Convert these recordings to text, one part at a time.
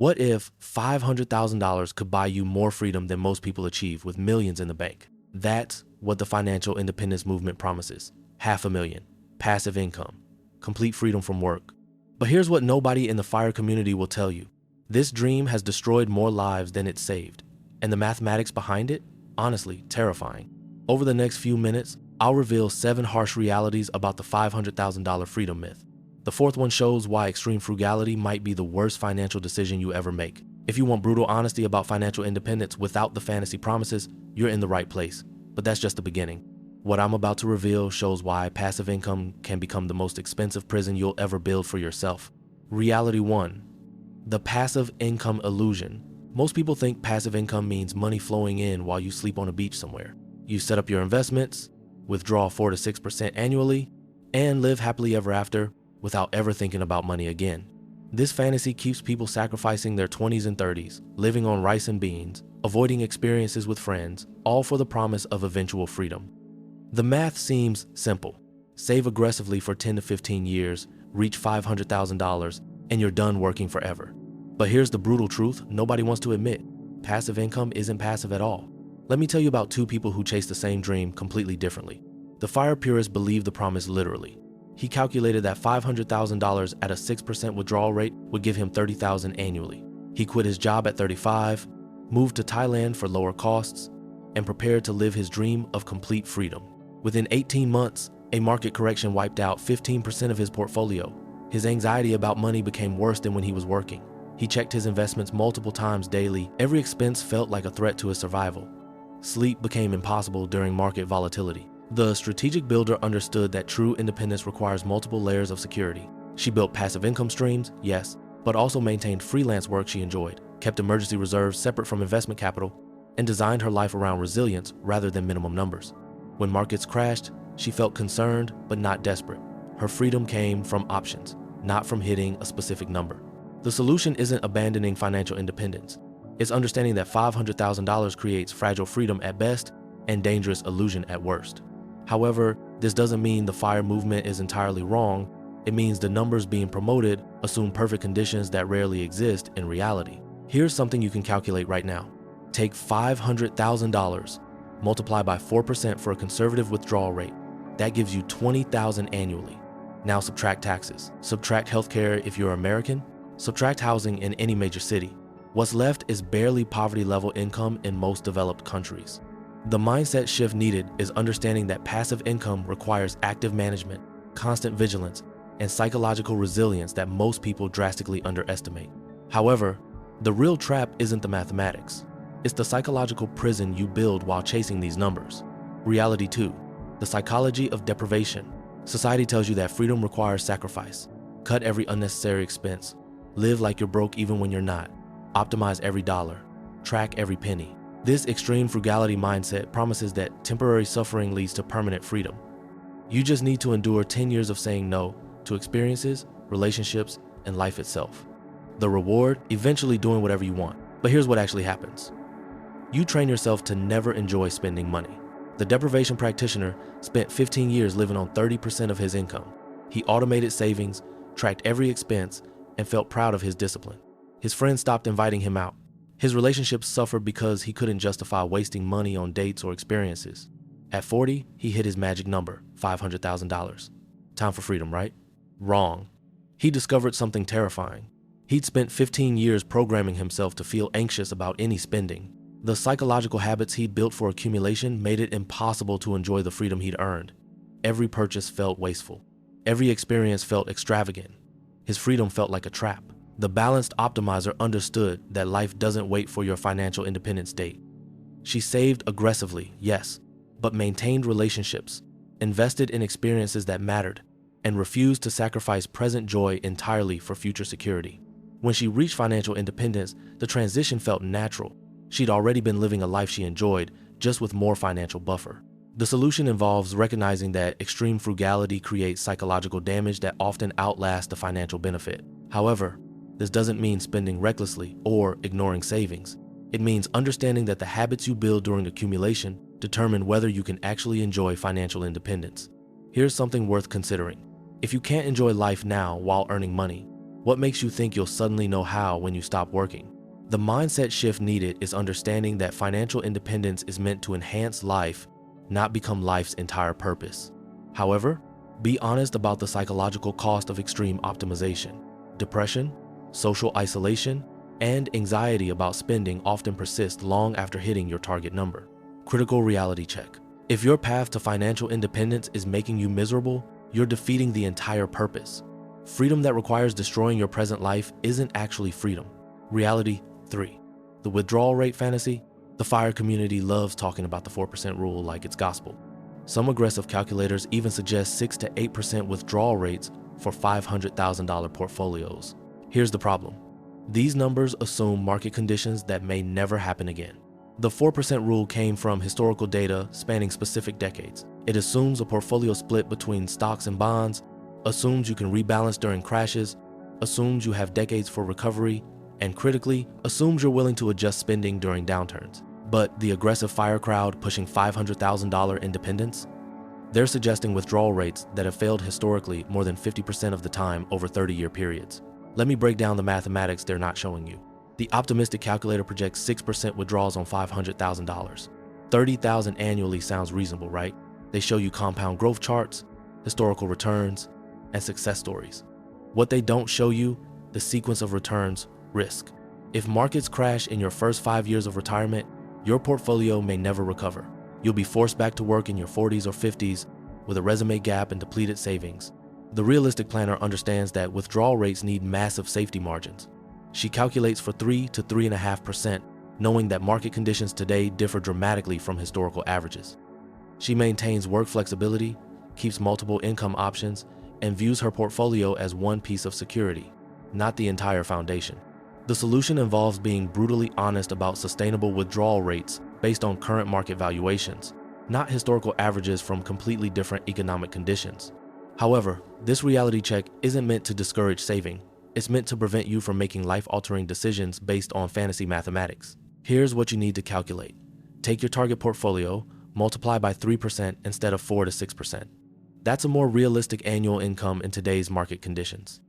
What if $500,000 could buy you more freedom than most people achieve with millions in the bank? That's what the financial independence movement promises. $500,000, passive income, complete freedom from work. But here's what nobody in the FIRE community will tell you. This dream has destroyed more lives than it's saved. And the mathematics behind it? Honestly, terrifying. Over the next few minutes, I'll reveal 7 harsh realities about the $500,000 freedom myth. The 4th one shows why extreme frugality might be the worst financial decision you ever make. If you want brutal honesty about financial independence without the fantasy promises, you're in the right place. But that's just the beginning. What I'm about to reveal shows why passive income can become the most expensive prison you'll ever build for yourself. Reality 1. The passive income illusion. Most people think passive income means money flowing in while you sleep on a beach somewhere. You set up your investments, withdraw 4 to 6% annually, and live happily ever after without ever thinking about money again. This fantasy keeps people sacrificing their 20s and 30s, living on rice and beans, avoiding experiences with friends, all for the promise of eventual freedom. The math seems simple. Save aggressively for 10 to 15 years, reach $500,000, and you're done working forever. But here's the brutal truth nobody wants to admit. Passive income isn't passive at all. Let me tell you about 2 people who chased the same dream completely differently. The FIRE purist believed the promise literally. He calculated that $500,000 at a 6% withdrawal rate would give him $30,000 annually. He quit his job at 35, moved to Thailand for lower costs, and prepared to live his dream of complete freedom. Within 18 months, a market correction wiped out 15% of his portfolio. His anxiety about money became worse than when he was working. He checked his investments multiple times daily. Every expense felt like a threat to his survival. Sleep became impossible during market volatility. The strategic builder understood that true independence requires multiple layers of security. She built passive income streams, yes, but also maintained freelance work she enjoyed, kept emergency reserves separate from investment capital, and designed her life around resilience rather than minimum numbers. When markets crashed, she felt concerned but not desperate. Her freedom came from options, not from hitting a specific number. The solution isn't abandoning financial independence. It's understanding that $500,000 creates fragile freedom at best and dangerous illusion at worst. However, this doesn't mean the FIRE movement is entirely wrong. It means the numbers being promoted assume perfect conditions that rarely exist in reality. Here's something you can calculate right now. Take $500,000, multiply by 4% for a conservative withdrawal rate. That gives you $20,000 annually. Now subtract taxes. Subtract healthcare if you're American. Subtract housing in any major city. What's left is barely poverty-level income in most developed countries. The mindset shift needed is understanding that passive income requires active management, constant vigilance, and psychological resilience that most people drastically underestimate. However, the real trap isn't the mathematics. It's the psychological prison you build while chasing these numbers. Reality 2, the psychology of deprivation. Society tells you that freedom requires sacrifice. Cut every unnecessary expense. Live like you're broke even when you're not. Optimize every dollar. Track every penny. This extreme frugality mindset promises that temporary suffering leads to permanent freedom. You just need to endure 10 years of saying no to experiences, relationships, and life itself. The reward, eventually doing whatever you want. But here's what actually happens. You train yourself to never enjoy spending money. The deprivation practitioner spent 15 years living on 30% of his income. He automated savings, tracked every expense, and felt proud of his discipline. His friends stopped inviting him out. His relationships suffered because he couldn't justify wasting money on dates or experiences. At 40, he hit his magic number, $500,000. Time for freedom, right? Wrong. He discovered something terrifying. He'd spent 15 years programming himself to feel anxious about any spending. The psychological habits he'd built for accumulation made it impossible to enjoy the freedom he'd earned. Every purchase felt wasteful. Every experience felt extravagant. His freedom felt like a trap. The balanced optimizer understood that life doesn't wait for your financial independence date. She saved aggressively, yes, but maintained relationships, invested in experiences that mattered, and refused to sacrifice present joy entirely for future security. When she reached financial independence, the transition felt natural. She'd already been living a life she enjoyed, just with more financial buffer. The solution involves recognizing that extreme frugality creates psychological damage that often outlasts the financial benefit. However, this doesn't mean spending recklessly or ignoring savings. It means understanding that the habits you build during accumulation determine whether you can actually enjoy financial independence. Here's something worth considering. If you can't enjoy life now while earning money, What makes you think you'll suddenly know how when you stop working? The mindset shift needed is understanding that financial independence is meant to enhance life, not become life's entire purpose. However, be honest about the psychological cost of extreme optimization. Depression, social isolation, and anxiety about spending often persist long after hitting your target number. Critical reality check. If your path to financial independence is making you miserable, you're defeating the entire purpose. Freedom that requires destroying your present life isn't actually freedom. Reality 3. The withdrawal rate fantasy. The FIRE community loves talking about the 4% rule like it's gospel. Some aggressive calculators even suggest 6 to 8% withdrawal rates for $500,000 portfolios. Here's the problem. These numbers assume market conditions that may never happen again. The 4% rule came from historical data spanning specific decades. It assumes a portfolio split between stocks and bonds, assumes you can rebalance during crashes, assumes you have decades for recovery, and critically, assumes you're willing to adjust spending during downturns. But the aggressive FIRE crowd pushing $500,000 independence? They're suggesting withdrawal rates that have failed historically more than 50% of the time over 30-year periods. Let me break down the mathematics they're not showing you. The optimistic calculator projects 6% withdrawals on $500,000. $30,000 annually sounds reasonable, right? They show you compound growth charts, historical returns, and success stories. What they don't show you, the sequence of returns, risk. If markets crash in your first 5 years of retirement, your portfolio may never recover. You'll be forced back to work in your 40s or 50s with a resume gap and depleted savings. The realistic planner understands that withdrawal rates need massive safety margins. She calculates for 3 to 3.5%, knowing that market conditions today differ dramatically from historical averages. She maintains work flexibility, keeps multiple income options, and views her portfolio as one piece of security, not the entire foundation. The solution involves being brutally honest about sustainable withdrawal rates based on current market valuations, not historical averages from completely different economic conditions. However, this reality check isn't meant to discourage saving. It's meant to prevent you from making life-altering decisions based on fantasy mathematics. Here's what you need to calculate. Take your target portfolio, multiply by 3% instead of 4 to 6%. That's a more realistic annual income in today's market conditions.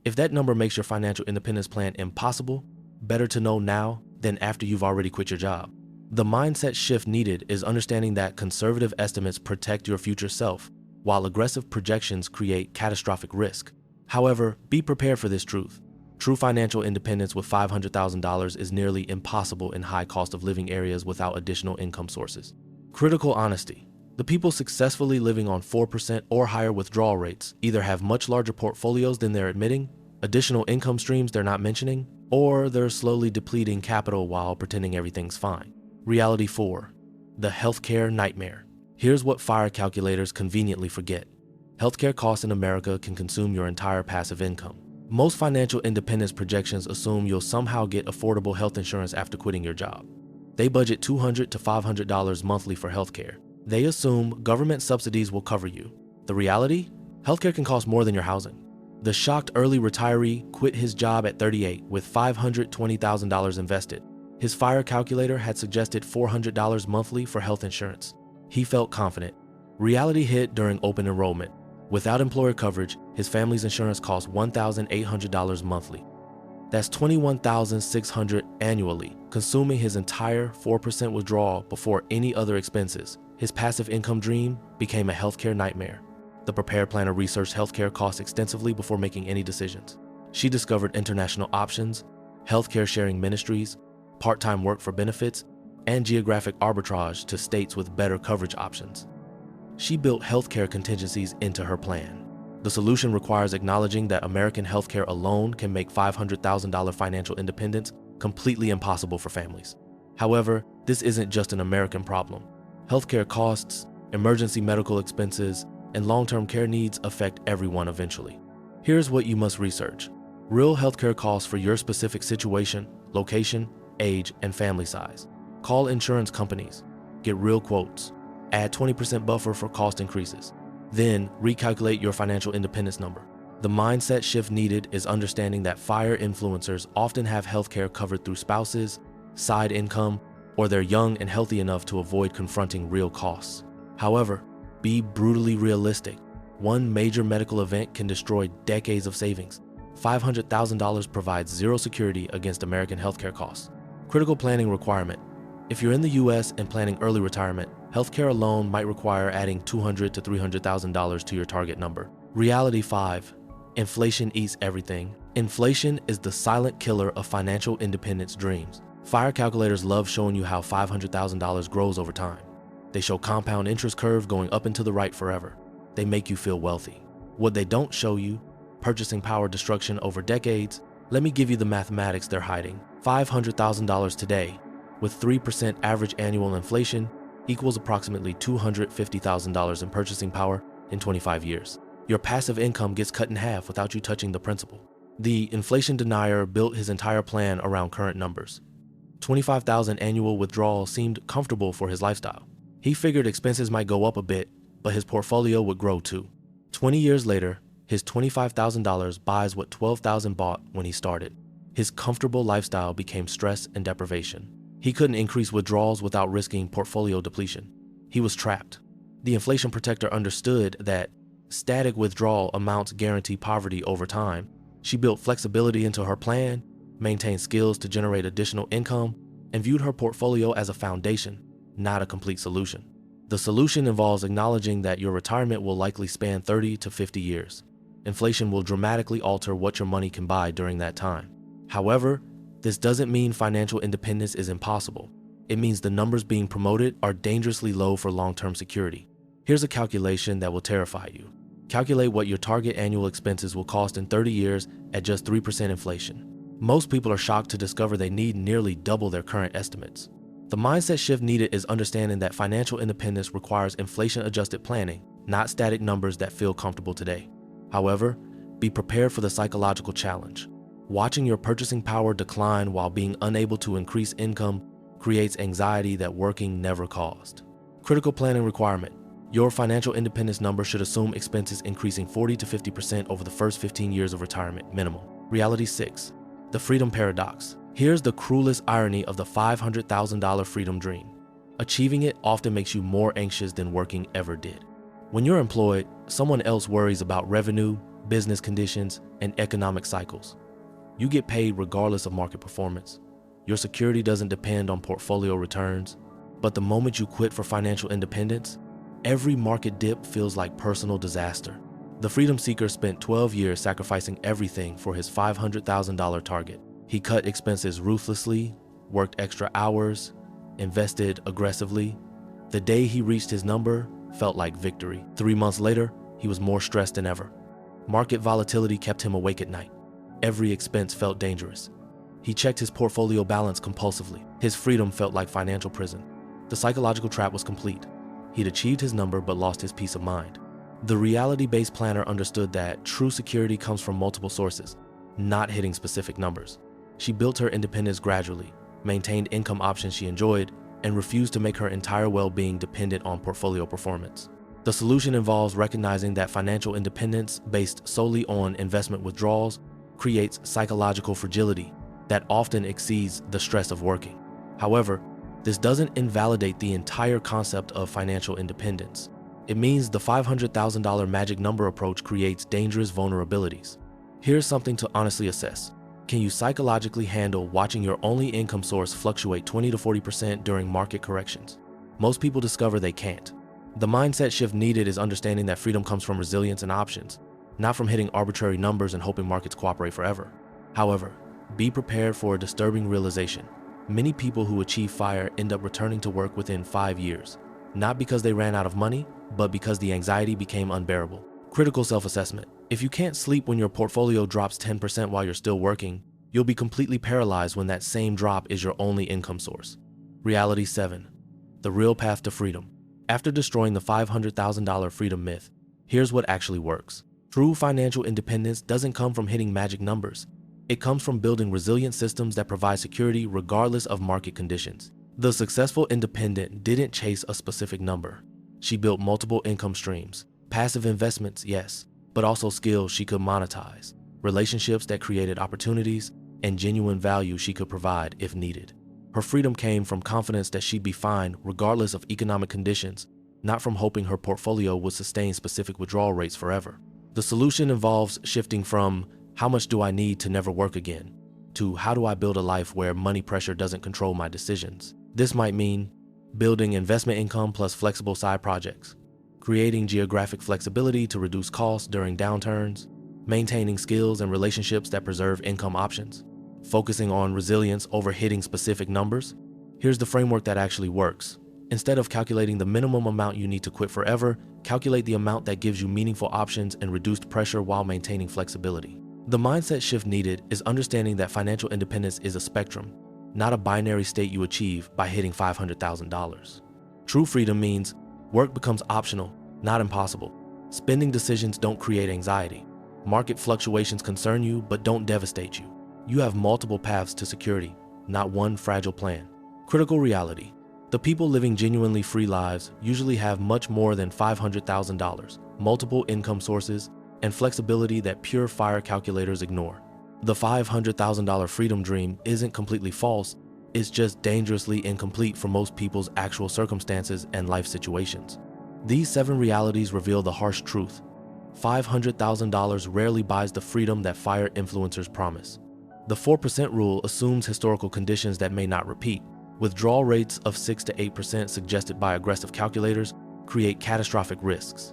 If that number makes your financial independence plan impossible, better to know now than after you've already quit your job. The mindset shift needed is understanding that conservative estimates protect your future self, while aggressive projections create catastrophic risk. However, be prepared for this truth. True financial independence with $500,000 is nearly impossible in high cost of living areas without additional income sources. Critical honesty. The people successfully living on 4% or higher withdrawal rates either have much larger portfolios than they're admitting, additional income streams they're not mentioning, or they're slowly depleting capital while pretending everything's fine. Reality 4. The healthcare nightmare. Here's what FIRE calculators conveniently forget. Healthcare costs in America can consume your entire passive income. Most financial independence projections assume you'll somehow get affordable health insurance after quitting your job. They budget $200 to $500 monthly for healthcare. They assume government subsidies will cover you. The reality? Healthcare can cost more than your housing. The shocked early retiree quit his job at 38 with $520,000 invested. His FIRE calculator had suggested $400 monthly for health insurance. He felt confident. Reality hit during open enrollment. Without employer coverage, his family's insurance cost $1,800 monthly. That's $21,600 annually, consuming his entire 4% withdrawal before any other expenses. His passive income dream became a healthcare nightmare. The prepared planner researched healthcare costs extensively before making any decisions. She discovered international options, healthcare sharing ministries, part-time work for benefits, and geographic arbitrage to states with better coverage options. She built healthcare contingencies into her plan. The solution requires acknowledging that American healthcare alone can make $500,000 financial independence completely impossible for families. However, this isn't just an American problem. Healthcare costs, emergency medical expenses, and long-term care needs affect everyone eventually. Here's what you must research. Real healthcare costs for your specific situation, location, age, and family size. Call insurance companies. Get real quotes. Add 20% buffer for cost increases. Then recalculate your financial independence number. The mindset shift needed is understanding that FIRE influencers often have healthcare covered through spouses, side income, or they're young and healthy enough to avoid confronting real costs. However, be brutally realistic. One major medical event can destroy decades of savings. $500,000 provides zero security against American healthcare costs. Critical planning requirement. If you're in the US and planning early retirement, healthcare alone might require adding $200,000 to $300,000 to your target number. Reality 5. Inflation eats everything. Inflation is the silent killer of financial independence dreams. FIRE calculators love showing you how $500,000 grows over time. They show compound interest curves going up and to the right forever. They make you feel wealthy. What they don't show you, purchasing power destruction over decades. Let me give you the mathematics they're hiding. $500,000 today, with 3% average annual inflation, equals approximately $250,000 in purchasing power in 25 years. Your passive income gets cut in half without you touching the principal. The inflation denier built his entire plan around current numbers. $25,000 annual withdrawal seemed comfortable for his lifestyle. He figured expenses might go up a bit, but his portfolio would grow too. 20 years later, his $25,000 buys what $12,000 bought when he started. His comfortable lifestyle became stress and deprivation. He couldn't increase withdrawals without risking portfolio depletion. He was trapped. The inflation protector understood that static withdrawal amounts guarantee poverty over time. She built flexibility into her plan, maintained skills to generate additional income, and viewed her portfolio as a foundation, not a complete solution. The solution involves acknowledging that your retirement will likely span 30 to 50 years. Inflation will dramatically alter what your money can buy during that time. However, this doesn't mean financial independence is impossible. It means the numbers being promoted are dangerously low for long-term security. Here's a calculation that will terrify you. Calculate what your target annual expenses will cost in 30 years at just 3% inflation. Most people are shocked to discover they need nearly double their current estimates. The mindset shift needed is understanding that financial independence requires inflation-adjusted planning, not static numbers that feel comfortable today. However, be prepared for the psychological challenge. Watching your purchasing power decline while being unable to increase income creates anxiety that working never caused. Critical planning requirement. Your financial independence number should assume expenses increasing 40 to 50% over the first 15 years of retirement minimum. Reality 6. The freedom paradox. Here's the cruelest irony of the $500,000 freedom dream. Achieving it often makes you more anxious than working ever did. When you're employed, someone else worries about revenue, business conditions, and economic cycles. You get paid regardless of market performance. Your security doesn't depend on portfolio returns. But the moment you quit for financial independence, every market dip feels like personal disaster. The freedom seeker spent 12 years sacrificing everything for his $500,000 target. He cut expenses ruthlessly, worked extra hours, invested aggressively. The day he reached his number felt like victory. 3 months later, he was more stressed than ever. Market volatility kept him awake at night. Every expense felt dangerous. He checked his portfolio balance compulsively. His freedom felt like financial prison. The psychological trap was complete. He'd achieved his number but lost his peace of mind. The reality-based planner understood that true security comes from multiple sources, not hitting specific numbers. She built her independence gradually, maintained income options she enjoyed, and refused to make her entire well-being dependent on portfolio performance. The solution involves recognizing that financial independence based solely on investment withdrawals creates psychological fragility that often exceeds the stress of working. However, this doesn't invalidate the entire concept of financial independence. It means the $500,000 magic number approach creates dangerous vulnerabilities. Here's something to honestly assess. Can you psychologically handle watching your only income source fluctuate 20 to 40% during market corrections? Most people discover they can't. The mindset shift needed is understanding that freedom comes from resilience and options, not from hitting arbitrary numbers and hoping markets cooperate forever. However, be prepared for a disturbing realization. Many people who achieve FIRE end up returning to work within 5 years, not because they ran out of money, but because the anxiety became unbearable. Critical self-assessment. If you can't sleep when your portfolio drops 10% while you're still working, you'll be completely paralyzed when that same drop is your only income source. Reality 7. The real path to freedom. After destroying the $500,000 freedom myth, here's what actually works. True financial independence doesn't come from hitting magic numbers. It comes from building resilient systems that provide security regardless of market conditions. The successful independent didn't chase a specific number. She built multiple income streams. Passive investments, yes, but also skills she could monetize, relationships that created opportunities, and genuine value she could provide if needed. Her freedom came from confidence that she'd be fine regardless of economic conditions, not from hoping her portfolio would sustain specific withdrawal rates forever. The solution involves shifting from how much do I need to never work again, to how do I build a life where money pressure doesn't control my decisions. This might mean building investment income plus flexible side projects, creating geographic flexibility to reduce costs during downturns, maintaining skills and relationships that preserve income options, focusing on resilience over hitting specific numbers. Here's the framework that actually works. Instead of calculating the minimum amount you need to quit forever, calculate the amount that gives you meaningful options and reduced pressure while maintaining flexibility. The mindset shift needed is understanding that financial independence is a spectrum, not a binary state you achieve by hitting $500,000. True freedom means work becomes optional, not impossible. Spending decisions don't create anxiety. Market fluctuations concern you but don't devastate you. You have multiple paths to security, not one fragile plan. Critical reality. The people living genuinely free lives usually have much more than $500,000, multiple income sources, and flexibility that pure fire calculators ignore. The $500,000 freedom dream isn't completely false, it's just dangerously incomplete for most people's actual circumstances and life situations. These 7 realities reveal the harsh truth. $500,000 rarely buys the freedom that fire influencers promise. The 4% rule assumes historical conditions that may not repeat. Withdrawal rates of 6 to 8% suggested by aggressive calculators create catastrophic risks.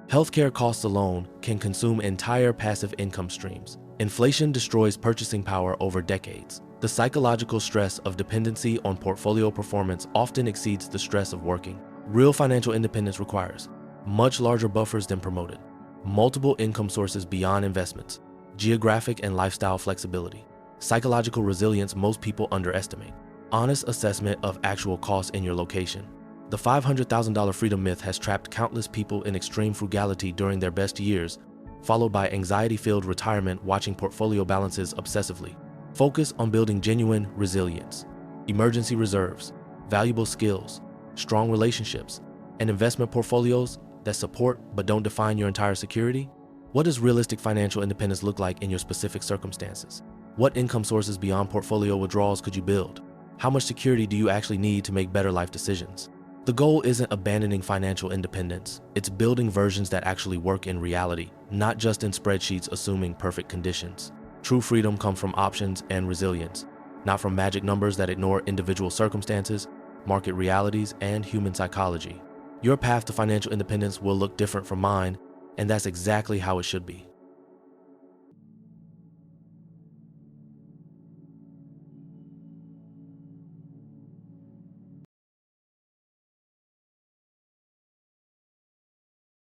Healthcare costs alone can consume entire passive income streams. Inflation destroys purchasing power over decades. The psychological stress of dependency on portfolio performance often exceeds the stress of working. Real financial independence requires much larger buffers than promoted, multiple income sources beyond investments, geographic and lifestyle flexibility, psychological resilience most people underestimate, honest assessment of actual costs in your location. The $500,000 freedom myth has trapped countless people in extreme frugality during their best years, followed by anxiety-filled retirement watching portfolio balances obsessively. Focus on building genuine resilience, emergency reserves, valuable skills, strong relationships, and investment portfolios that support but don't define your entire security. What does realistic financial independence look like in your specific circumstances? What income sources beyond portfolio withdrawals could you build? How much security do you actually need to make better life decisions? The goal isn't abandoning financial independence, it's building versions that actually work in reality, not just in spreadsheets assuming perfect conditions. True freedom comes from options and resilience, not from magic numbers that ignore individual circumstances, market realities, and human psychology. Your path to financial independence will look different from mine, and that's exactly how it should be.